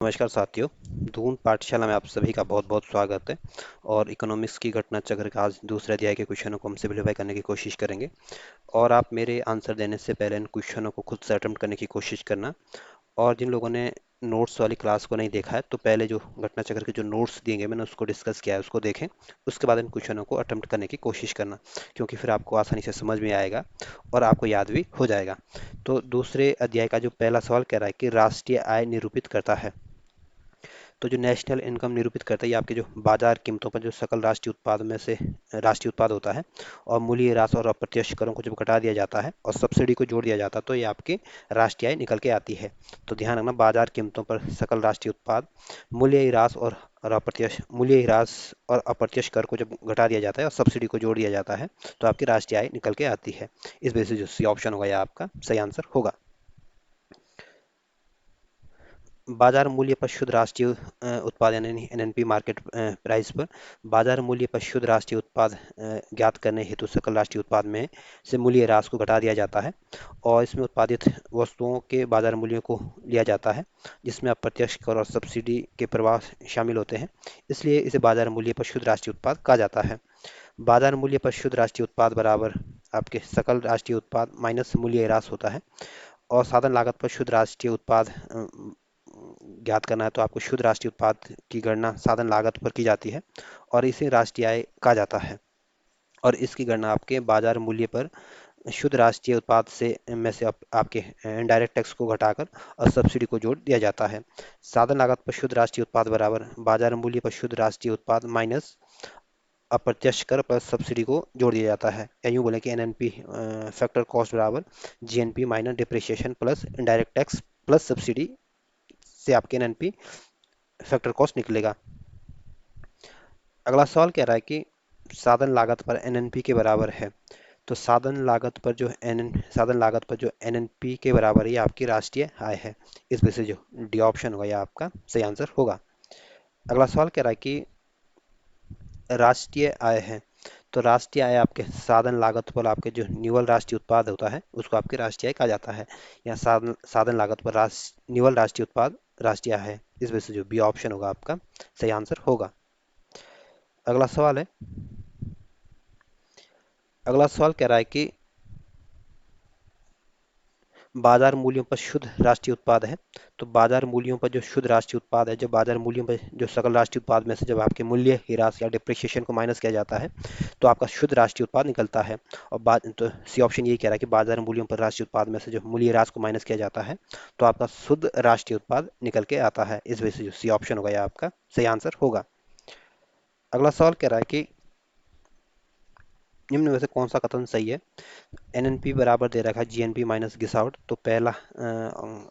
नमस्कार साथियों। दून पाठशाला में आप सभी का बहुत बहुत स्वागत है। और इकोनॉमिक्स की घटना चक्र का आज दूसरे अध्याय के क्वेश्चनों को हम सिंप्लीफाई करने की कोशिश करेंगे। और आप मेरे आंसर देने से पहले इन क्वेश्चनों को खुद से अटेम्प्ट करने की कोशिश करना। और जिन लोगों ने नोट्स वाली क्लास को नहीं देखा है तो पहले जो घटना चक्र के जो नोट्स दिए गए मैंने उसको डिस्कस किया है, उसको देखें। उसके बाद इन क्वेश्चनों को अटेम्प्ट करने की कोशिश करना, क्योंकि फिर आपको आसानी से समझ में आएगा और आपको याद भी हो जाएगा। तो दूसरे अध्याय का जो पहला सवाल कह रहा है कि राष्ट्रीय आय निरूपित करता है। तो जो नेशनल इनकम निरूपित करता है ये आपके जो बाजार कीमतों पर जो सकल राष्ट्रीय उत्पाद में से राष्ट्रीय उत्पाद होता है, और मूल्य ह्रास और अप्रत्यक्ष करों को जब घटा दिया जाता है और सब्सिडी को जोड़ दिया जाता है तो ये आपकी राष्ट्रीय आय निकल के आती है। तो ध्यान रखना, बाजार कीमतों पर सकल राष्ट्रीय उत्पाद, मूल्य ह्रास और अप्रत्यक्ष मूल्य ह्रास और अप्रत्यक्ष कर को जब घटा दिया जाता है और सब्सिडी को जोड़ दिया जाता है तो आपकी राष्ट्रीय आय निकल के आती है। इस वजह से जो सी ऑप्शन होगा यह आपका सही आंसर होगा। बाजार मूल्य पर शुद्ध राष्ट्रीय उत्पाद यानी एनएनपी मार्केट प्राइस पर बाजार मूल्य पर शुद्ध राष्ट्रीय उत्पाद ज्ञात करने हेतु सकल राष्ट्रीय उत्पाद में से मूल्य ह्रास को घटा दिया जाता है और इसमें उत्पादित वस्तुओं के बाजार मूल्यों को लिया जाता है, जिसमें अप्रत्यक्ष कर और सब्सिडी के प्रवाह शामिल होते हैं। इसलिए इसे बाजार मूल्य पर शुद्ध राष्ट्रीय उत्पाद कहा जाता है। बाजार मूल्य पर शुद्ध राष्ट्रीय उत्पाद बराबर आपके सकल राष्ट्रीय उत्पाद माइनस मूल्य ह्रास होता है। और साधन लागत पर शुद्ध राष्ट्रीय उत्पाद ज्ञात करना है तो आपको शुद्ध राष्ट्रीय उत्पाद की गणना साधन लागत पर की जाती है और इसे राष्ट्रीय आय कहा जाता है। और इसकी गणना आपके बाजार मूल्य पर शुद्ध राष्ट्रीय उत्पाद से में से आपके इनडायरेक्ट टैक्स को घटाकर और सब्सिडी को जोड़ दिया जाता है। साधन लागत पर शुद्ध राष्ट्रीय उत्पाद बराबर बाजार मूल्य पर शुद्ध राष्ट्रीय उत्पाद माइनस अप्रत्यक्ष कर प्लस सब्सिडी को जोड़ दिया जाता है, या यूँ बोले कि एनएनपी फैक्टर कॉस्ट बराबर GNP minus depreciation plus indirect tax plus subsidy से आपके एनएनपी फैक्टर कॉस्ट निकलेगा। अगला सवाल कह रहा है कि साधन लागत पर एनएनपी के बराबर है। तो साधन लागत पर जो एनएनपी के बराबर है ये आपकी राष्ट्रीय आय है। इस वजह से जो डी ऑप्शन होगा ये आपका सही आंसर होगा। अगला सवाल कह रहा है कि राष्ट्रीय आय है। तो राष्ट्रीय आय आपके साधन लागत पर आपके जो निवल राष्ट्रीय उत्पाद होता है उसको आपकी राष्ट्रीय आय कहा जाता है। या साधन साधन लागत पर निवल राष्ट्रीय उत्पाद राष्ट्रीय आय है। इस वजह से जो बी ऑप्शन होगा आपका सही आंसर होगा। अगला सवाल है, अगला सवाल कह रहा है कि बाजार मूल्यों पर शुद्ध राष्ट्रीय उत्पाद है। तो बाजार मूल्यों पर जो शुद्ध राष्ट्रीय उत्पाद है, जब बाजार मूल्यों पर जो सकल राष्ट्रीय उत्पाद में से जब आपके मूल्य ह्रास या डिप्रिसिएशन को माइनस किया जाता है तो आपका शुद्ध राष्ट्रीय उत्पाद निकलता है। और तो सी ऑप्शन यही कह रहा है कि बाजार मूल्यों पर राष्ट्रीय उत्पाद में से जो मूल्य ह्रास को माइनस किया जाता है तो आपका शुद्ध राष्ट्रीय उत्पाद निकल के आता है। इस वजह से जो सी ऑप्शन होगा यह आपका सही आंसर होगा। अगला सवाल कह रहा है कि निम्न में से कौन सा कथन सही है। एनएनपी बराबर दे रखा है जीएनपी माइनस घिस आउट, तो पहला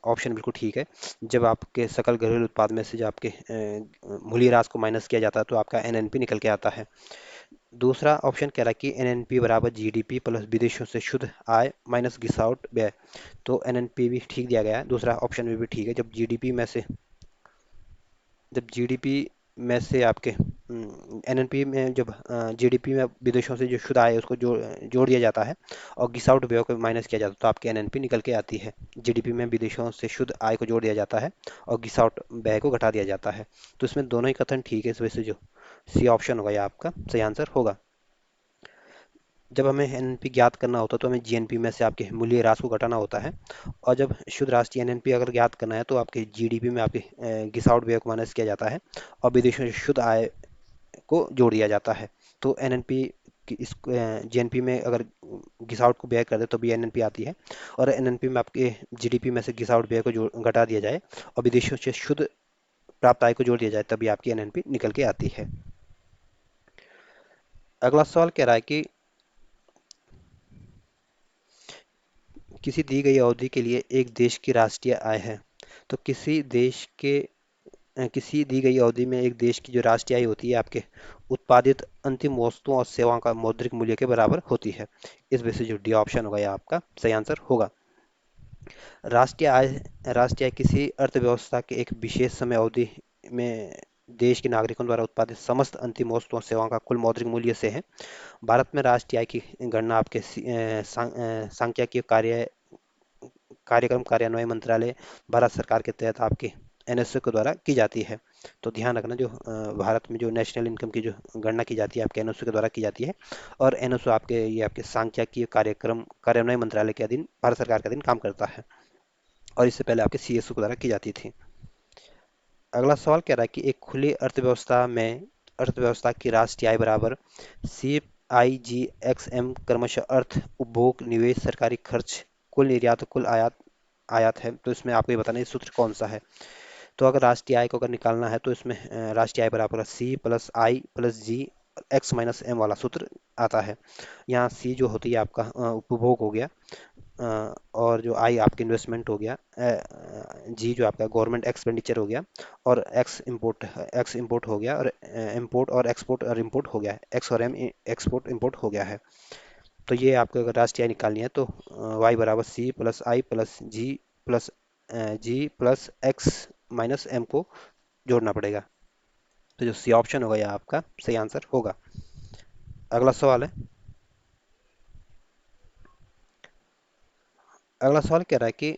ऑप्शन बिल्कुल ठीक है। जब आपके सकल घरेलू उत्पाद में से जो आपके मूल्य ह्रास को माइनस किया जाता है तो आपका एनएनपी निकल के आता है। दूसरा ऑप्शन कह रहा है कि एनएनपी बराबर जीडीपी प्लस विदेशों से शुद्ध आय माइनस घिस आउट व्यय। तो एनएनपी भी ठीक दिया गया है, दूसरा ऑप्शन में भी ठीक है। जब जीडीपी में से आपके एनएनपी में जब जीडीपी में विदेशों से जो शुद्ध आय है उसको जोड़ दिया जाता है और घिस आउट व्यय को माइनस किया जाता है तो आपकी एनएनपी निकल के आती है। जीडीपी में विदेशों से शुद्ध आय को जोड़ दिया जाता है और घिस आउट व्यय को घटा दिया जाता है। तो इसमें दोनों ही कथन ठीक है। इस वजह से जो सी ऑप्शन होगा ये आपका सही आंसर होगा। जब हमें एनएनपी ज्ञात करना होता है तो हमें जीएनपी में से आपके मूल्य ह्रास को घटाना होता है। और जब शुद्ध राष्ट्रीय एनएनपी अगर ज्ञात करना है तो आपके जीडीपी में आपके घिस आउट व्यय को माइनस किया जाता है और विदेशों से शुद्ध आय को जोड़ दिया जाता है। तो एनएनपी की इस जीएनपी में अगर घिस आउट को व्यय कर दे तो भी एनएनपी आती है, और एनएनपी में आपके जीडीपी में से घिस आउट व्यय को घटा दिया जाए और विदेशों से शुद्ध प्राप्त आय को जोड़ दिया जाए तभी आपकी एनएनपी निकल के आती है। अगला सवाल कह रहा है कि किसी दी गई अवधि के लिए एक देश की राष्ट्रीय आय है। तो किसी दी गई अवधि में एक देश की जो राष्ट्रीय आय होती है आपके उत्पादित अंतिम वस्तुओं और सेवाओं का मौद्रिक मूल्य के बराबर होती है। इस वजह से जो डी ऑप्शन होगा यह आपका सही आंसर होगा। राष्ट्रीय आय राष्ट्रीय आय किसी अर्थव्यवस्था के एक विशेष समय अवधि में देश के नागरिकों द्वारा उत्पादित समस्त अंतिम वस्तुओं और सेवाओं का कुल मौद्रिक मूल्य से है। भारत में राष्ट्रीय आय की गणना आपके सांख्यिकीय कार्यक्रम कार्यान्वयन मंत्रालय भारत सरकार के तहत आपके एनएसओ के द्वारा की जाती है। तो ध्यान रखना, जो भारत में जो नेशनल इनकम की जो गणना की जाती है आपके एनएसओ के द्वारा की जाती है। और एनएसओ आपके ये आपके सांख्यिकीय कार्यक्रम कार्यान्वयन मंत्रालय के अधीन भारत सरकार के अधीन काम करता है, और इससे पहले आपके सीएसओ के द्वारा की जाती थी। अगला सवाल कह रहा है कि एक खुली अर्थव्यवस्था में अर्थव्यवस्था की राष्ट्रीय आय बराबर सी आई जी एक्स एम क्रमशः अर्थ, उपभोग, निवेश, सरकारी खर्च, कुल निर्यात, कुल आयात आयात है। तो इसमें आपको ये बताना है ये सूत्र कौन सा है। तो अगर राष्ट्रीय आय को अगर निकालना है तो इसमें राष्ट्रीय आय बराबर सी प्लस आई प्लस जी एक्स माइनस एम वाला सूत्र आता है। यहाँ सी जो होती है आपका उपभोग हो गया, और जो आई आपकी इन्वेस्टमेंट हो गया, जी जो आपका गवर्नमेंट एक्सपेंडिचर हो गया, और एक्स इंपोर्ट हो गया, और इंपोर्ट और एक्सपोर्ट और इंपोर्ट हो गया, एक्स और एम एक्सपोर्ट इंपोर्ट हो गया है। तो ये आपको अगर राष्ट्रीय आय निकालनी है तो वाई बराबर सी प्लस आई प्लस जी प्लस एक्स माइनस एम को जोड़ना पड़ेगा। तो जो सी ऑप्शन होगा यह आपका सही आंसर होगा। अगला सवाल है, अगला सवाल कह रहा है कि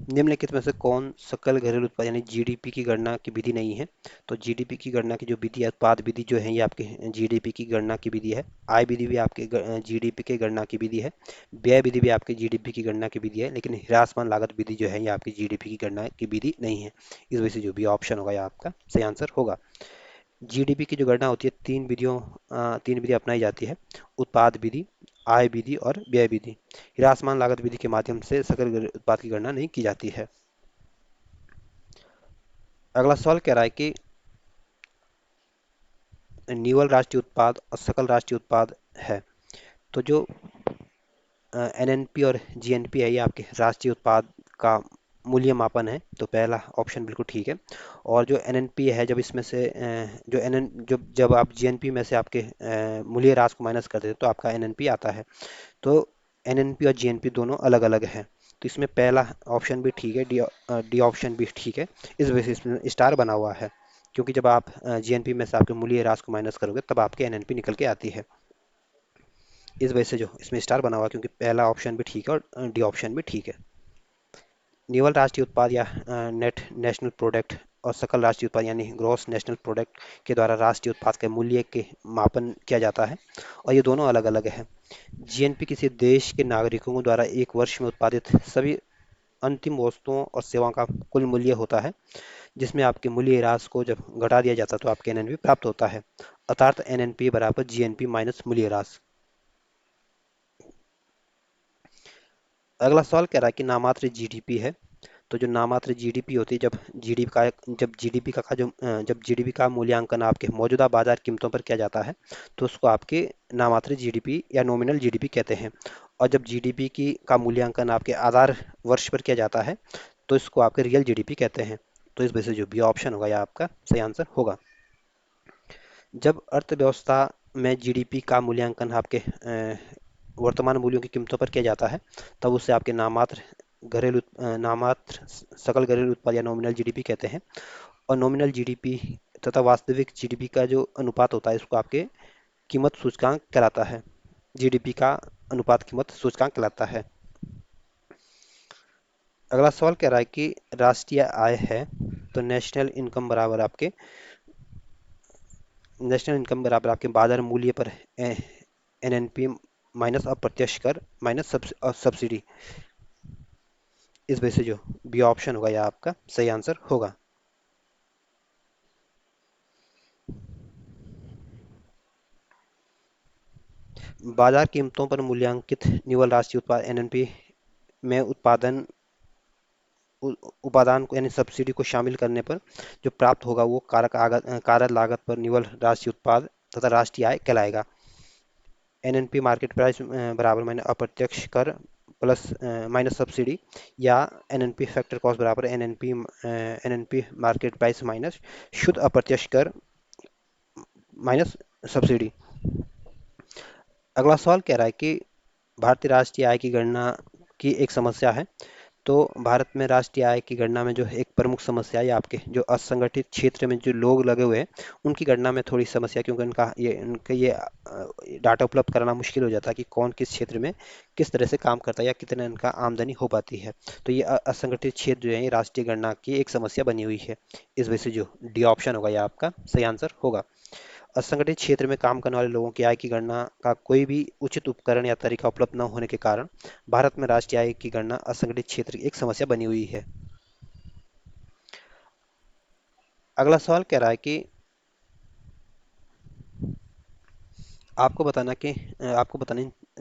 निम्नलिखित में से कौन सकल घरेलू उत्पाद यानी जीडीपी की गणना की विधि नहीं है। तो जीडीपी की गणना की जो विधि है, उत्पाद विधि जो है, ये आपके जीडीपी की गणना की विधि है। आय विधि भी आपके जीडीपी के गणना की विधि है। व्यय विधि भी आपके जीडीपी की गणना की विधि है, लेकिन ह्रासमान लागत विधि जो है ये आपकी जीडीपी की गणना की विधि नहीं है। इस वजह से जो भी ऑप्शन होगा ये आपका सही आंसर होगा। जीडीपी की जो गणना होती है तीन विधि अपनाई जाती है: उत्पाद विधि, आय विधि और व्यय विधि। ह्रासमान लागत विधि के माध्यम से सकल उत्पाद की गणना नहीं की जाती है। अगला सवाल कह रहा है कि निवल राष्ट्रीय उत्पाद और सकल राष्ट्रीय उत्पाद है। तो जो एनएनपी और जीएनपी है ये आपके राष्ट्रीय उत्पाद का मूल्य मापन है। तो पहला ऑप्शन बिल्कुल ठीक है। और जो एनएनपी है, जब इसमें से जो एनएन जब जब आप जीएनपी में से आपके मूल्य ह्रास को माइनस करते हैं तो आपका एनएनपी आता है। तो एनएनपी और जीएनपी दोनों अलग अलग हैं। तो इसमें पहला ऑप्शन भी ठीक है, डी ऑप्शन भी ठीक है। इस वजह से इसमें स्टार बना हुआ है, क्योंकि जब आप जीएनपी में से आपके मूल्य ह्रास को माइनस करोगे तब आपके एनएनपी निकल के आती है। इस वजह से जो इसमें स्टार बना हुआ है, क्योंकि पहला ऑप्शन भी ठीक है और डी ऑप्शन भी ठीक है। निवल राष्ट्रीय उत्पाद या नेट नेशनल प्रोडक्ट और सकल राष्ट्रीय उत्पाद यानी ग्रॉस नेशनल प्रोडक्ट के द्वारा राष्ट्रीय उत्पाद के मूल्य के मापन किया जाता है, और ये दोनों अलग अलग है। जीएनपी किसी देश के नागरिकों द्वारा एक वर्ष में उत्पादित सभी अंतिम वस्तुओं और सेवाओं का कुल मूल्य होता है, जिसमें आपके मूल्य ह्रास को जब घटा दिया जाता है तो आपके एनएनपी प्राप्त होता है। अर्थात एनएनपी बराबर जीएनपी माइनस मूल्य ह्रास। अगला सवाल कह रहा है कि नामात्र जीडीपी है। तो जो नामात्र जीडीपी होती है, जब जीडीपी का मूल्यांकन आपके मौजूदा बाजार कीमतों पर किया जाता है तो उसको आपके नामात्र जीडीपी या नॉमिनल जीडीपी कहते हैं। और जब जीडीपी की का मूल्यांकन आपके आधार वर्ष पर किया जाता है तो इसको आपके रियल जीडीपी कहते हैं। तो इस वजह से जो बी ऑप्शन होगा यह आपका सही आंसर होगा। जब अर्थव्यवस्था में जीडीपी का मूल्यांकन आपके वर्तमान मूल्यों की कीमतों पर किया जाता है तब उसे आपके नामात्र सकल घरेलू उत्पाद या नॉमिनल जीडीपी कहते हैं। और नॉमिनल जीडीपी तथा वास्तविक जीडीपी का जो अनुपात होता है इसको आपके कीमत सूचकांक कहलाता है। जीडीपी का अनुपात कीमत सूचकांक कहलाता है। अगला सवाल कह रहा है कि राष्ट्रीय आय है। तो नेशनल इनकम बराबर आपके बाजार मूल्य पर एनएनपी माइनस अप्रत्यक्ष कर माइनस सब्सिडी। इस वजह से जो बी ऑप्शन होगा यह आपका सही आंसर होगा। बाजार कीमतों पर मूल्यांकित निवल राष्ट्रीय उत्पाद एनएनपी में उपादान को यानी सब्सिडी को शामिल करने पर जो प्राप्त होगा वो कारक लागत पर निवल राष्ट्रीय उत्पाद तथा राष्ट्रीय आय कहलाएगा। एनएनपी मार्केट प्राइस बराबर माइनस अप्रत्यक्ष कर प्लस माइनस सब्सिडी, या एनएनपी फैक्टर कॉस्ट बराबर एनएनपी मार्केट प्राइस माइनस शुद्ध अप्रत्यक्ष कर माइनस सब्सिडी। अगला सवाल कह रहा है कि भारतीय राष्ट्रीय आय की गणना की एक समस्या है। तो भारत में राष्ट्रीय आय की गणना में जो एक प्रमुख समस्या है आपके जो असंगठित क्षेत्र में जो लोग लगे हुए हैं उनकी गणना में थोड़ी समस्या, क्योंकि उनका ये डाटा उपलब्ध कराना मुश्किल हो जाता है कि कौन किस क्षेत्र में किस तरह से काम करता है या कितना इनका आमदनी हो पाती है। तो ये असंगठित क्षेत्र जो है ये राष्ट्रीय गणना की एक समस्या बनी हुई है। इस वजह से जो डी ऑप्शन होगा ये आपका सही आंसर होगा। असंगठित क्षेत्र में काम करने वाले लोगों की आय की गणना का कोई भी उचित उपकरण या तरीका उपलब्ध न होने के कारण भारत में राष्ट्रीय आय की गणना असंगठित क्षेत्र की एक समस्या बनी हुई है। अगला सवाल कह रहा है कि आपको बताना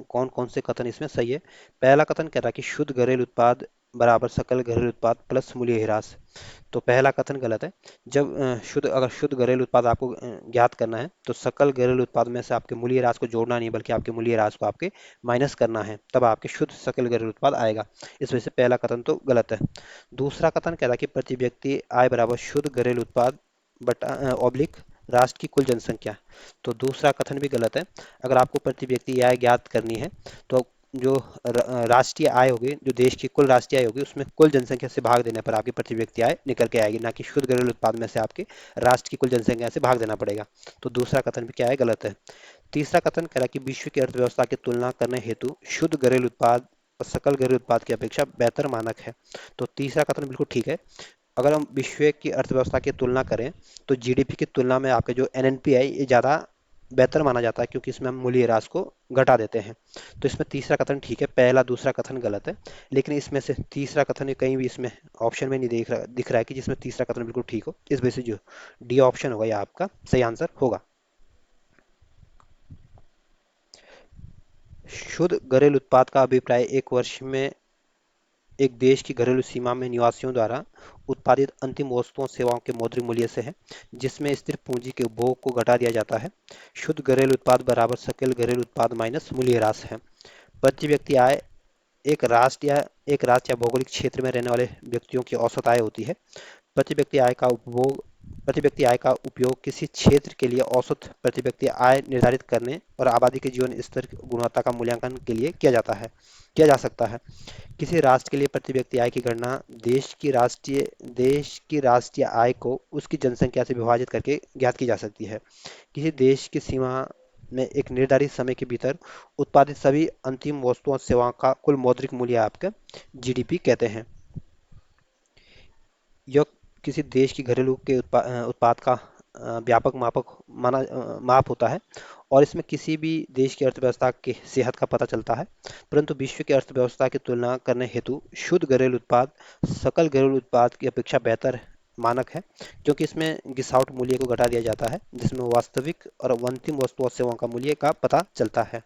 कौन कौन से कथन इसमें सही है। पहला कथन कह रहा है कि शुद्ध घरेलू उत्पाद बराबर सकल घरेलू उत्पाद प्लस मूल्य ह्रास। तो पहला कथन गलत है। अगर शुद्ध घरेलू उत्पाद आपको ज्ञात करना है तो सकल घरेलू उत्पाद में से आपके मूल्य ह्रास को जोड़ना नहीं बल्कि आपके मूल्य ह्रास को आपके माइनस करना है, तब आपके शुद्ध सकल घरेलू उत्पाद आएगा। इस वजह से पहला कथन तो गलत है। दूसरा कथन कह रहा है कि प्रति व्यक्ति आय बराबर शुद्ध घरेलू उत्पाद बटा ऑब्लिक राष्ट्र की कुल जनसंख्या। तो दूसरा कथन भी गलत है। अगर आपको प्रति व्यक्ति आय ज्ञात करनी है तो जो राष्ट्रीय आय होगी, जो देश की कुल राष्ट्रीय आय होगी, उसमें कुल जनसंख्या से भाग देने पर आपकी प्रति व्यक्ति आय निकल के आएगी, ना कि शुद्ध घरेलू उत्पाद में से आपके राष्ट्र की कुल जनसंख्या से भाग देना पड़ेगा। तो दूसरा कथन भी क्या है, गलत है। तीसरा कथन कह रहा है कि विश्व की अर्थव्यवस्था की तुलना करने हेतु शुद्ध घरेलू उत्पाद सकल घरेलू उत्पाद की अपेक्षा बेहतर मानक है। तो तीसरा कथन बिल्कुल ठीक है। अगर हम विश्व की अर्थव्यवस्था की तुलना करें तो जीडीपी की तुलना में आपके जो एनएनपी है ये ज़्यादा बेहतर माना जाता है, क्योंकि इसमें हम मूल्य ह्रास को घटा देते हैं। तो इसमें तीसरा कथन ठीक है, पहला दूसरा कथन गलत है। लेकिन इसमें से तीसरा कथन कहीं भी इसमें ऑप्शन में नहीं दिख रहा है कि जिसमें तीसरा कथन बिल्कुल ठीक हो। इस वजह से जो डी ऑप्शन होगा यह आपका सही आंसर होगा। शुद्ध घरेलू उत्पाद का अभिप्राय एक वर्ष में एक देश की घरेलू सीमा में निवासियों द्वारा उत्पादित अंतिम वस्तुओं सेवाओं के मौद्रिक मूल्य से है, जिसमें स्थिर पूंजी के उपभोग को घटा दिया जाता है। शुद्ध घरेलू उत्पाद बराबर सकल घरेलू उत्पाद माइनस मूल्य ह्रास है। प्रति व्यक्ति आय एक राष्ट्र या भौगोलिक क्षेत्र में रहने वाले व्यक्तियों की औसत आय होती है। प्रति व्यक्ति आय का उपभोग प्रति व्यक्ति आय का उपयोग किसी क्षेत्र के लिए औसत प्रति व्यक्ति आय निर्धारित करने और आबादी के जीवन स्तर की गुणवत्ता का मूल्यांकन के लिए किया जा सकता है। किसी राष्ट्र के लिए प्रति व्यक्ति आय की गणना देश की राष्ट्रीय आय को उसकी जनसंख्या से विभाजित करके ज्ञात की जा सकती है। किसी देश की सीमा में एक निर्धारित समय के भीतर उत्पादित सभी अंतिम वस्तुओं और सेवाओं का कुल मौद्रिक मूल्य आपका जीडीपी कहते हैं। यह किसी देश की घरेलू के उत्पाद का व्यापक माप होता है और इसमें किसी भी देश की अर्थव्यवस्था की सेहत का पता चलता है। परंतु विश्व की अर्थव्यवस्था की तुलना करने हेतु शुद्ध घरेलू उत्पाद सकल घरेलू उत्पाद की अपेक्षा बेहतर मानक है, क्योंकि इसमें घिसावट मूल्य को घटा दिया जाता है, जिसमें वास्तविक और अंतिम वस्तु और सेवाओं का मूल्य का पता चलता है।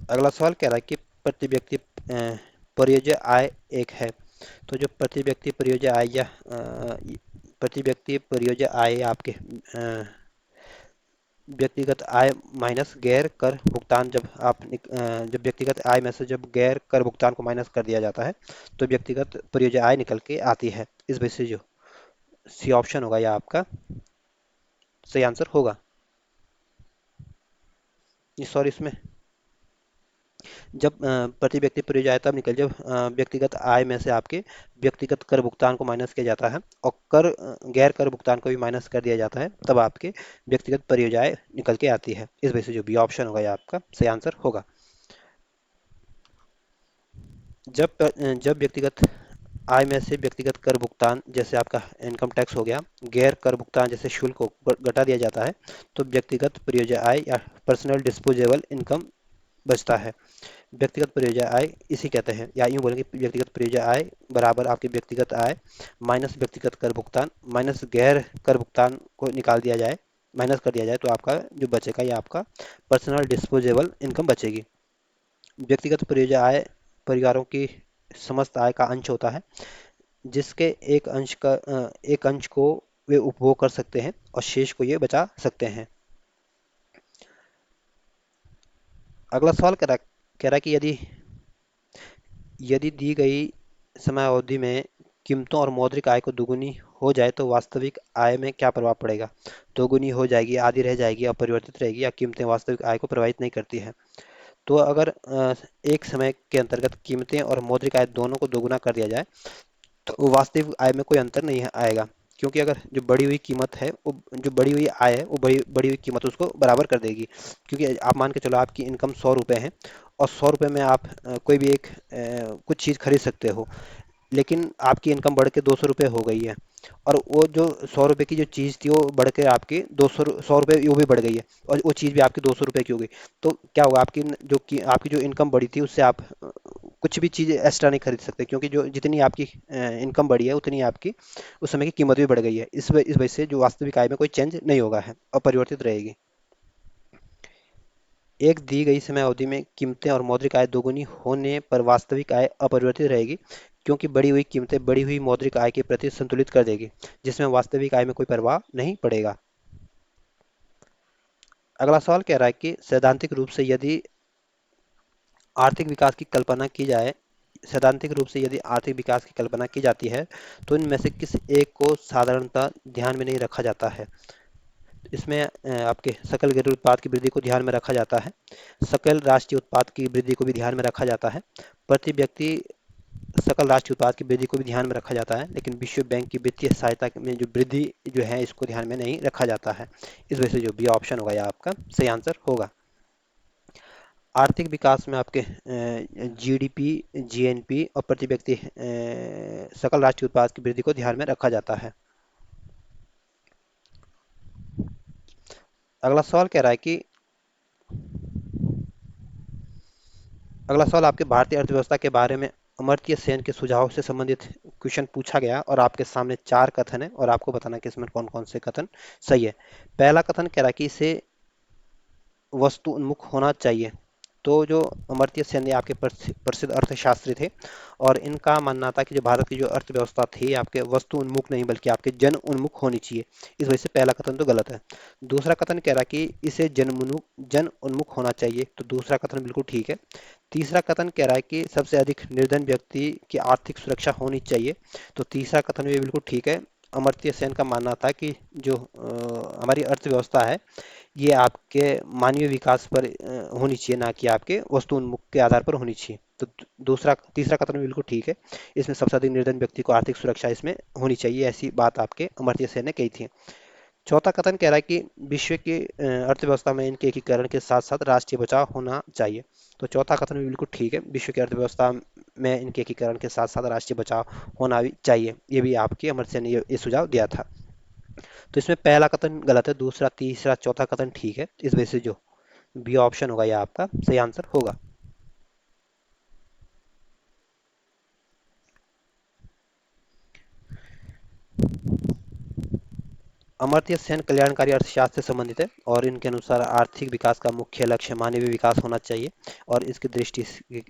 अगला सवाल कह रहा है कि प्रति व्यक्ति परियोज्य आय एक है। तो जो प्रति व्यक्ति परियोज्य आय या प्रति व्यक्ति परियोज्य आय आपके व्यक्तिगत आय माइनस गैर कर भुगतान, जब व्यक्तिगत आय में से जब गैर कर भुगतान को माइनस कर दिया जाता है तो व्यक्तिगत परियोज्य आय निकल के आती है। इस वजह से जो सी ऑप्शन होगा यह आपका सही आंसर होगा। सॉरी, इसमें जब प्रति व्यक्ति परियोजना आय तब निकल जब व्यक्तिगत आय में से आपके व्यक्तिगत कर भुगतान को माइनस किया जाता है और गैर कर भुगतान को भी माइनस कर दिया जाता है, तब आपके व्यक्तिगत परियोजना आय निकल के आती है। इस वजह से जो बी ऑप्शन होगा ये आपका सही आंसर होगा। जब व्यक्तिगत आय में से व्यक्तिगत कर भुगतान जैसे आपका इनकम टैक्स हो गया, गैर कर भुगतान जैसे शुल्क को घटा दिया जाता है, तो व्यक्तिगत परियोजना आय या पर्सनल डिस्पोजेबल इनकम बचता है। व्यक्तिगत परियोजना आय इसी कहते हैं, या यूँ बोलेंगे व्यक्तिगत परियोजना आय बराबर आपकी व्यक्तिगत आय माइनस व्यक्तिगत कर भुगतान माइनस गैर कर भुगतान को निकाल दिया जाए, माइनस कर दिया जाए तो आपका जो बचेगा ये आपका पर्सनल डिस्पोजेबल इनकम बचेगी। व्यक्तिगत परियोजना आय परिवारों की समस्त आय का अंश होता है, जिसके एक अंश को वे उपभोग कर सकते हैं और शेष को ये बचा सकते हैं। अगला सवाल कह रहा है कि यदि यदि दी गई समय अवधि में कीमतों और मौद्रिक आय को दुगुनी हो जाए तो वास्तविक आय में क्या प्रभाव पड़ेगा? दोगुनी हो जाएगी, आधी रह जाएगी, अपरिवर्तित रहेगी, या कीमतें वास्तविक आय को प्रभावित नहीं करती है? तो अगर एक समय के अंतर्गत कीमतें और मौद्रिक आय दोनों को दोगुना कर दिया जाए तो वास्तविक आय में कोई अंतर नहीं आएगा, क्योंकि अगर जो बढ़ी हुई कीमत है वो, जो बढ़ी हुई आय है वो बड़ी बढ़ी हुई कीमत उसको बराबर कर देगी। क्योंकि आप मान के चलो आपकी इनकम 100 रुपये है और 100 रुपये में आप कोई भी एक कुछ चीज़ खरीद सकते हो, लेकिन आपकी इनकम बढ़ के 200 रुपये हो गई है, और वो जो 100 रुपये की जो चीज़ थी वो बढ़ के आपकी 100 रुपये वो भी बढ़ गई है, और वो चीज़ भी आपकी 200 रुपये की हो गई। तो क्या होगा, आपकी जो इनकम बढ़ी थी उससे आप कुछ भी चीज़ एक्स्ट्रा नहीं खरीद सकते, क्योंकि जो जितनी आपकी इनकम बढ़ी है उतनी आपकी उस समय की कीमत भी बढ़ गई है। इस वजह से जो वास्तविक आय में कोई चेंज नहीं होगा है, अपरिवर्तित रहेगी। एक दी गई समय अवधि में कीमतें और मौद्रिक आय दोगुनी होने पर वास्तविक आय अपरिवर्तित रहेगी, क्योंकि बढ़ी हुई कीमतें बढ़ी हुई मौद्रिक आय के प्रति संतुलित कर देगी, जिसमें वास्तविक आय में कोई प्रभाव नहीं पड़ेगा। अगला सवाल कह रहा है कि सैद्धांतिक रूप से यदि आर्थिक विकास की कल्पना की जाए सैद्धांतिक रूप से यदि आर्थिक विकास की कल्पना की जाती है तो इनमें से किस एक को साधारणतः ध्यान में नहीं रखा जाता है? इसमें आपके सकल घरेलू उत्पाद की वृद्धि को ध्यान में रखा जाता है, सकल राष्ट्रीय उत्पाद की वृद्धि को भी ध्यान में रखा जाता है, प्रति व्यक्ति सकल राष्ट्रीय उत्पाद की वृद्धि को भी ध्यान में रखा जाता है, लेकिन विश्व बैंक की वित्तीय सहायता में जो वृद्धि जो है इसको ध्यान में नहीं रखा जाता है। इस वजह से जो बी ऑप्शन होगा यह आपका सही आंसर होगा। आर्थिक विकास में आपके जीडीपी, जीएनपी और प्रति व्यक्ति सकल राष्ट्रीय उत्पाद की वृद्धि को ध्यान में रखा जाता है। अगला सवाल कह रहा है कि अगला सवाल आपके भारतीय अर्थव्यवस्था के बारे में अमर्त्य सेन के सुझाव से संबंधित क्वेश्चन पूछा गया, और आपके सामने 4 कथन है और आपको बताना कि इसमें कौन कौन से कथन सही है। पहला कथन कह रहा है कि इसे वस्तु उन्मुख होना चाहिए। तो जो अमर्त्य सेन ये आपके प्रसिद्ध अर्थशास्त्री थे, और इनका मानना था कि जो भारत की जो अर्थव्यवस्था थी आपके वस्तु उन्मुख नहीं बल्कि आपके जन उन्मुख होनी चाहिए। इस वजह से पहला कथन तो गलत है। दूसरा कथन कह रहा है कि इसे जन उन्मुख होना चाहिए, तो दूसरा कथन बिल्कुल ठीक है। तीसरा कथन कह रहा है कि सबसे अधिक निर्धन व्यक्ति की आर्थिक सुरक्षा होनी चाहिए, तो तीसरा कथन भी बिल्कुल ठीक है। अमर्त्य सेन का मानना था कि जो हमारी अर्थव्यवस्था है ये आपके मानवीय विकास पर होनी चाहिए, ना कि आपके वस्तु उन्मुख के आधार पर होनी चाहिए। तो दूसरा तीसरा कथन बिल्कुल ठीक है, इसमें सबसे अधिक निर्धन व्यक्ति को आर्थिक सुरक्षा इसमें होनी चाहिए, ऐसी बात आपके अमर्त्य सेन ने कही थी। चौथा कथन कह रहा है कि विश्व की अर्थव्यवस्था में इनके एकीकरण के साथ साथ राष्ट्रीय बचाव होना चाहिए, तो चौथा कथन भी बिल्कुल ठीक है, विश्व की अर्थव्यवस्था में इनके एकीकरण के साथ साथ राष्ट्रीय बचाव होना भी चाहिए, ये भी आपके अमर्त्य सेन ने ये सुझाव दिया था। तो इसमें पहला कथन गलत है, दूसरा तीसरा चौथा कथन ठीक है। इस वजह से जो बी ऑप्शन होगा यह आपका सही आंसर होगा। अमर्त्य सेन कल्याणकारी अर्थशास्त्र से संबंधित है, और इनके अनुसार आर्थिक विकास का मुख्य लक्ष्य मानवीय विकास होना चाहिए, और इसकी दृष्टि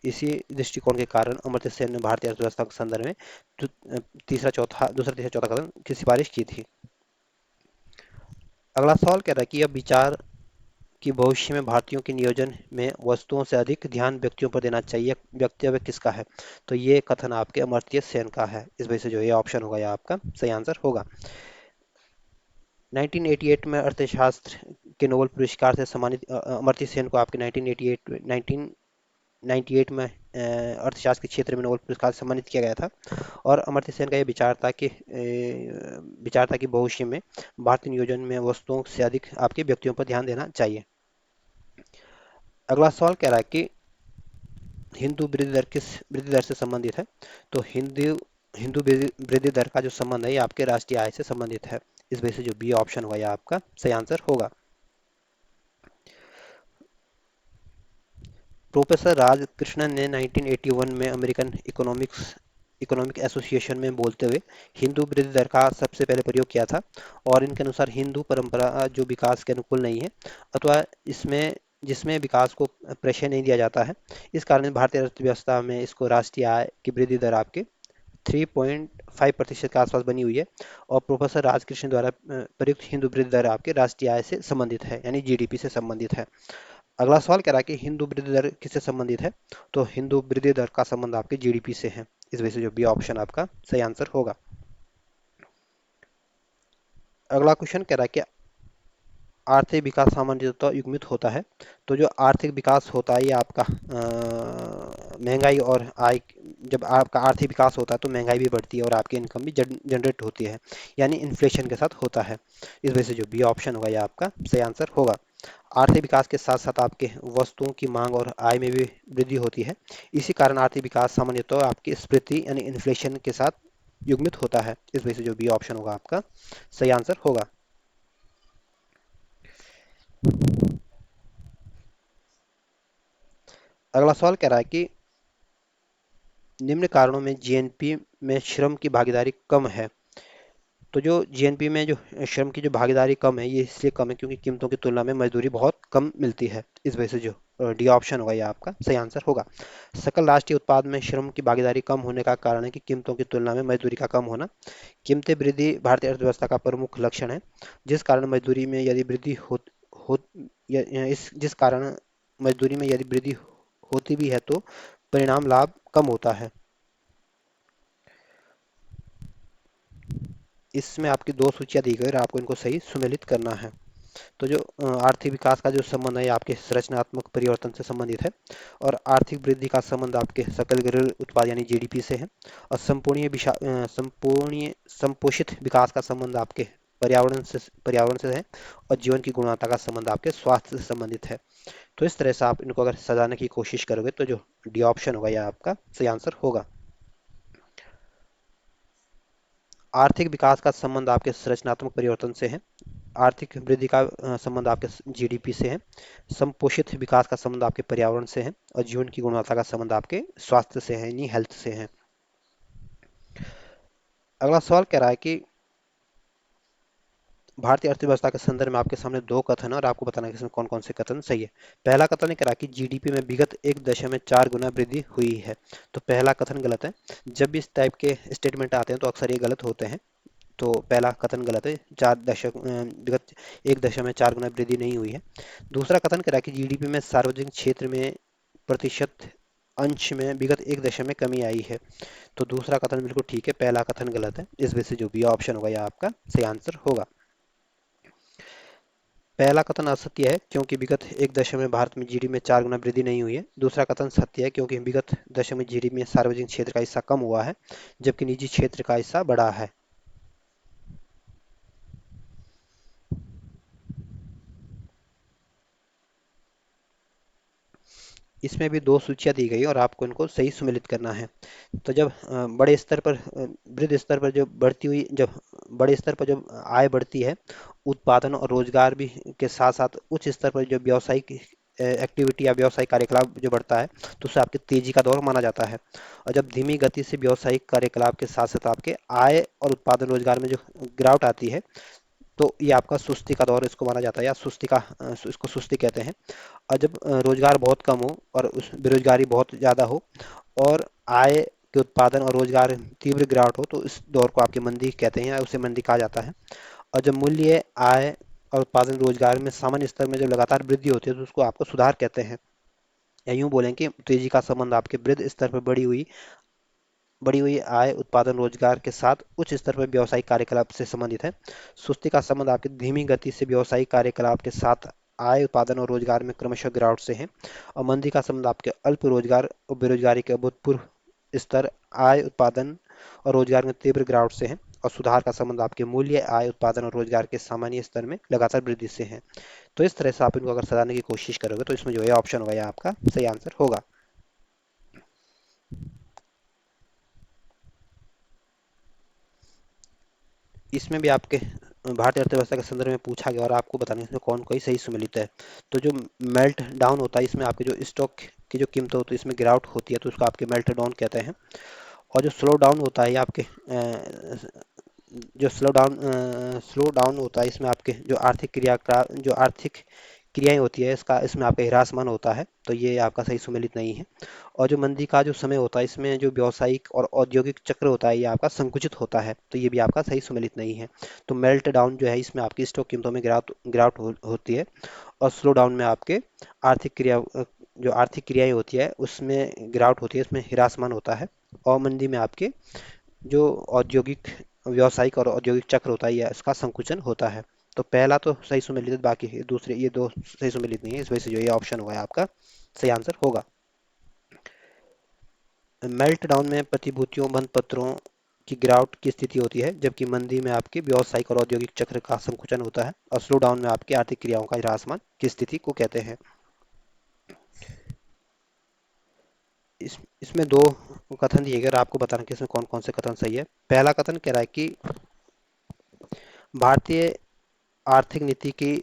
इसी दृष्टिकोण के कारण अमर्त्य सेन ने भारतीय अर्थव्यवस्था के संदर्भ में दूसरा तीसरा चौथा कथन की सिफारिश की थी। अगला सवाल कह रहा है कि यह विचार कि भविष्य में भारतीयों के नियोजन में वस्तुओं से अधिक ध्यान व्यक्तियों पर देना चाहिए, वक्तव्य किसका है? तो ये कथन आपके अमर्त्य सेन का है, इस वजह से जो ये ऑप्शन होगा यह आपका सही आंसर होगा। 1988 में अर्थशास्त्र के नोबेल पुरस्कार से सम्मानित अमर्त्य सेन को आपके 1998 में अर्थशास्त्र के क्षेत्र में नोबेल पुरस्कार से सम्मानित किया गया था, और अमर्त्य सेन का यह विचार था कि भविष्य में भारतीय नियोजन में वस्तुओं से अधिक आपके व्यक्तियों पर ध्यान देना चाहिए। अगला सवाल कह रहा है कि हिंदू वृद्धि दर किस वृद्धि दर से संबंधित है? तो हिंदू हिंदू वृद्धि दर का जो संबंध है ये आपके राष्ट्रीय आय से संबंधित है, इस वजह से जो बी ऑप्शन होगा यह आपका सही आंसर होगा। प्रोफेसर राज कृष्णन ने 1981 में अमेरिकन इकोनॉमिक एसोसिएशन में बोलते हुए हिंदू वृद्धि दर का सबसे पहले प्रयोग किया था, और इनके अनुसार हिंदू परंपरा जो विकास के अनुकूल नहीं है, अथवा इसमें जिसमें विकास को प्रेशर नहीं दिया जाता है, इस कारण भारतीय अर्थव्यवस्था में इसको राष्ट्रीय आय की वृद्धि दर आपके 3.5% के आसपास बनी हुई है, और प्रोफेसर राजकृष्ण द्वारा प्रयुक्त हिंदू वृद्धि दर आपके राष्ट्रीय आय से संबंधित है, यानी जीडीपी से संबंधित है। अगला सवाल कह रहा है कि हिंदू वृद्धि दर किससे संबंधित है? तो हिंदू वृद्धि दर का संबंध आपके जीडीपी से है, इस वजह से जो बी ऑप्शन आपका सही आंसर होगा। अगला क्वेश्चन कह रहा है कि आर्थिक विकास सामान्यतः युग्मित होता है। तो जो आर्थिक विकास होता है ये आपका महंगाई और आय, जब आपका आर्थिक विकास होता है तो महंगाई भी बढ़ती है और आपकी इनकम भी जनरेट होती है, यानी इन्फ्लेशन के साथ होता है। इस वजह से जो बी ऑप्शन होगा ये आपका सही आंसर होगा। आर्थिक विकास के साथ साथ आपके वस्तुओं की मांग और आय में भी वृद्धि होती है। इसी कारण आर्थिक विकास सामान्यतः आपकी स्फीति यानी इन्फ्लेशन के साथ युग्मित होता है। इस वजह से जो बी ऑप्शन होगा आपका सही आंसर होगा। अगला सवाल कह रहा है कि निम्न कारणों में जीएनपी में श्रम की भागीदारी कम है। तो जो जीएनपी में जो श्रम की जो भागीदारी कम है ये इसलिए कम है क्योंकि कीमतों की तुलना में मजदूरी बहुत कम मिलती है। इस वजह से जो डी ऑप्शन होगा ये आपका सही आंसर होगा। सकल राष्ट्रीय उत्पाद में श्रम की भागीदारी कम होने का कारण है कि कीमतों की तुलना में मजदूरी का कम होना। कीमतें वृद्धि भारतीय अर्थव्यवस्था का प्रमुख लक्षण है, जिस कारण मजदूरी में यदि वृद्धि हो इस जिस कारण मजदूरी में यदि वृद्धि होती भी है तो परिणाम लाभ कम होता है। इसमें आपकी दो सूचियां दी गई और आपको इनको सही सुमेलित करना है। तो जो आर्थिक विकास का जो संबंध है ये आपके संरचनात्मक परिवर्तन से संबंधित है, और आर्थिक वृद्धि का संबंध आपके सकल घरेलू उत्पाद यानी जीडीपी से है, और संपूर्ण संपोषित विकास का संबंध आपके पर्यावरण से है, और जीवन की गुणवत्ता का संबंध आपके स्वास्थ्य से संबंधित है। तो इस तरह से आप इनको अगर सजाने की कोशिश करोगे तो जो डी ऑप्शन होगा यह आपका सही आंसर होगा। आर्थिक विकास का संबंध आपके संरचनात्मक परिवर्तन से है, आर्थिक वृद्धि का संबंध आपके जीडीपी से है, संपोषित विकास का संबंध आपके पर्यावरण से है, और जीवन की गुणवत्ता का संबंध आपके स्वास्थ्य से है, यानी हेल्थ से है। अगला सवाल कह रहा है कि भारतीय अर्थव्यवस्था के संदर्भ में आपके सामने दो कथन है और आपको बताना है कि इसमें कौन कौन से कथन सही है। पहला कथन कह रहा है कि जीडीपी में विगत 1.4 गुना वृद्धि हुई है। तो पहला कथन गलत है। जब भी इस टाइप के स्टेटमेंट आते हैं तो अक्सर ये गलत होते हैं। तो पहला कथन गलत है, विगत 1.4 गुना वृद्धि नहीं हुई है। दूसरा कथन कह रहा है कि जीडीपी में सार्वजनिक क्षेत्र में प्रतिशत अंश में विगत 1 दशक में कमी आई है। तो दूसरा कथन बिल्कुल ठीक है, पहला कथन गलत है। इस वजह से जो बी ऑप्शन होगा यह आपका सही आंसर होगा। पहला कथन असत्य है क्योंकि विगत 1 दशक में भारत में जीडीपी में 4 गुना वृद्धि नहीं हुई है। दूसरा कथन सत्य है क्योंकि विगत दशक में जीडीपी में सार्वजनिक क्षेत्र का हिस्सा कम हुआ है, जबकि निजी क्षेत्र का हिस्सा बढ़ा है। इसमें भी दो सूचियां दी गई और आपको इनको सही सुमेलित करना है। तो जब बड़े स्तर पर वृद्ध स्तर पर जब बढ़ती हुई जब बड़े स्तर पर जब आय बढ़ती है, उत्पादन और रोजगार भी के साथ साथ उच्च स्तर पर जो व्यावसायिक एक्टिविटी या व्यवसायिक कार्यकलाप जो बढ़ता है तो उसे आपके तेजी का दौर माना जाता है। और जब धीमी गति से व्यावसायिक कार्यकलाप के साथ साथ आपके आय और उत्पादन रोजगार में जो गिरावट आती है तो ये आपका सुस्ती का दौर इसको माना जाता है, या सुस्ती का इसको सुस्ती कहते हैं। और जब रोजगार बहुत कम हो और उस बेरोजगारी बहुत ज़्यादा हो और आय के उत्पादन और रोजगार तीव्र गिरावट हो तो इस दौर को आपकी मंदी कहते हैं या उसे मंदी कहा जाता है। और जब मूल्य आय और उत्पादन रोजगार में सामान्य स्तर में जब लगातार वृद्धि होती है तो उसको आपको सुधार कहते हैं। या यूं बोलें कि तेजी का संबंध आपके वृद्ध स्तर पर बढ़ी हुई आय उत्पादन रोजगार के साथ उच्च स्तर पर व्यावसायिक कार्यकलाप से संबंधित है। सुस्ती का संबंध आपकी धीमी गति से व्यावसायिक कार्यकलाप के साथ आय उत्पादन और रोजगार में क्रमशः गिरावट से है। और मंदी का संबंध आपके अल्प रोजगार और बेरोजगारी के अभूतपूर्व स्तर आय उत्पादन और रोजगार में तीव्र गिरावट से है। और सुधार का संबंध आपके मूल्य आय उत्पादन और रोजगार के सामान्य स्तर में लगातार वृद्धि से है। तो इस तरह से आप इनको अगर सजाने की कोशिश करोगे तो इसमें जो है ऑप्शन होगा यह आपका सही आंसर होगा। इसमें भी आपके भारतीय अर्थव्यवस्था के संदर्भ में पूछा गया और आपको बताने इसमें कौन कोई सही सुमेलित है। तो जो मेल्ट डाउन होता है इसमें आपके जो स्टॉक की जो कीमत होती है इसमें गिरावट होती है तो उसको आपके मेल्ट डाउन कहते हैं। और जो स्लो डाउन होता है ये आपके जो स्लो डाउन होता है इसमें आपके जो आर्थिक क्रियाएं होती है इसका इसमें आपका ह्रासमान होता है, तो ये आपका सही सुमेलित नहीं है। और जो मंदी का जो समय होता है इसमें जो व्यावसायिक और औद्योगिक चक्र होता है ये आपका संकुचित होता है, तो ये भी आपका सही सुमेलित नहीं है। तो मेल्ट डाउन जो है इसमें आपकी स्टॉक कीमतों में होती है। और स्लो डाउन में आपके जो आर्थिक क्रियाएं होती है उसमें गिरावट होती है, इसमें ह्रासमान होता है। और मंदी में आपके जो औद्योगिक व्यावसायिक और औद्योगिक चक्र होता है, या इसका संकुचन होता है। तो पहला तो सही सुमेलित, बाकी दूसरे ये दो सही सुमेलित नहीं है, इस वजह से जो ये ऑप्शन होगा आपका सही आंसर होगा। मेल्ट डाउन में प्रतिभूतियों बंद पत्रों की गिरावट की स्थिति होती है, जबकि मंदी में आपके व्यावसायिक और औद्योगिक चक्र का संकुचन होता है, और स्लो डाउन में आपकी आर्थिक क्रियाओं का ह्रासमान की स्थिति को कहते हैं। इसमें दो कथन दिए गए और आपको बताना कि इसमें कौन कौन से कथन सही है। पहला कथन कह रहा है कि भारतीय आर्थिक नीति की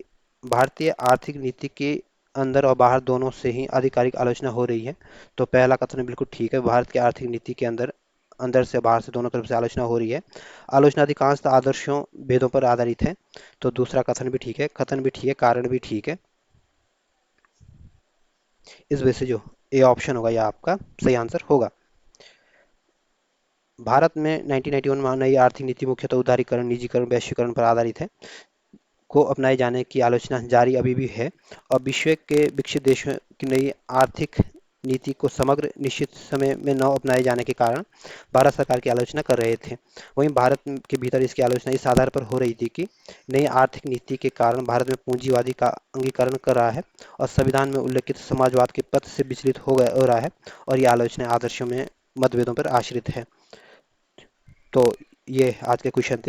भारतीय आर्थिक नीति के अंदर और बाहर दोनों से ही आधिकारिक आलोचना हो रही है। तो पहला कथन बिल्कुल ठीक है, भारत की आर्थिक नीति के अंदर अंदर से बाहर से दोनों तरफ से आलोचना हो रही है। आलोचना अधिकांशतः आदर्शों भेदों पर आधारित है। तो दूसरा कथन भी ठीक है, कथन भी ठीक है, कारण भी ठीक है। इस वजह से जो ए ऑप्शन होगा यह आपका सही आंसर होगा। भारत में 1991 में नई आर्थिक नीति मुख्यतः उदारीकरण, निजीकरण, वैश्वीकरण पर आधारित है को अपनाए जाने की आलोचना जारी अभी भी है, और विश्व के विकसित देशों की नई आर्थिक नीति को समग्र निश्चित समय में न अपनाए जाने के कारण भारत सरकार की आलोचना कर रहे थे। वहीं भारत के भीतर इसकी आलोचना इस आधार पर हो रही थी कि नई आर्थिक नीति के कारण भारत में पूंजीवादी का अंगीकरण कर रहा है और संविधान में उल्लेखित समाजवाद के पथ से विचलित हो रहा है, और ये आलोचना आदर्शों में मतभेदों पर आश्रित है। तो ये आज के क्वेश्चन थे।